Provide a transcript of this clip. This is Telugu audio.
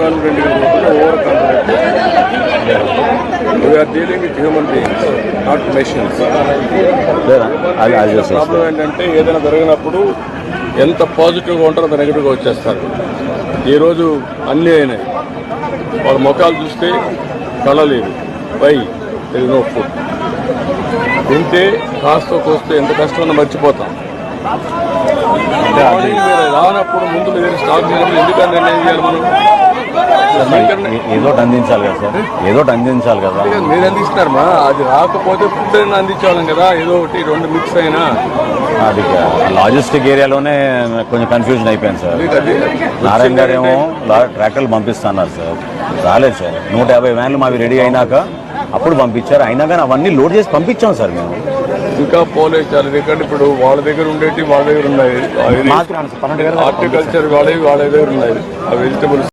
కాన్ఫిడెంట్ గా పోకుండా over confident. We are dealing with human beings, not machines. Problem ఏంటంటే ఏదైనా జరిగినప్పుడు ఎంత పాజిటివ్గా ఉంటారో అంత నెగిటివ్గా వచ్చేస్తారు. ఈరోజు అన్నీ అయినాయి, వాళ్ళ ముఖాలు చూస్తే కళ లేదు. Why there is no food. తింటే కాస్త కోస్తే ఎంత కష్టమన్నా మర్చిపోతాం. మార్నింగ్ మీరు రానప్పుడు ముందు మీరు స్టాక్ చేసినప్పుడు ఎందుకని నిర్ణయం చేయాలి మనం? ఏదో అందించాలి కదా సార్, ఏదో అందించాలి కదా. మీరు అందిస్తున్నారు మా, అది రాకపోతే ఫుడ్ అయినా అందించేవాళ్ళం కదా, ఏదో ఒకటి రెండు మిక్స్ అయినా. అది లాజిస్టిక్ ఏరియాలోనే కొంచెం కన్ఫ్యూజన్ అయిపోయింది సార్. నారాయణ గారు ఏమో ట్రాక్టర్లు పంపిస్తున్నారు సార్, రాలేదు సార్. 150 వ్యాన్లు మావి రెడీ అయినాక అప్పుడు పంపించారు. అయినా కానీ అవన్నీ లోడ్ చేసి పంపించాం సార్ మేము. ఇంకా పోలేదు చాలా. ఎందుకంటే ఇప్పుడు వాళ్ళ దగ్గర ఉండేవి వాళ్ళ దగ్గర ఉన్నాయి, హార్టికల్చర్ వాళ్ళ దగ్గర ఉన్నాయి, ఆ వెజిటబుల్స్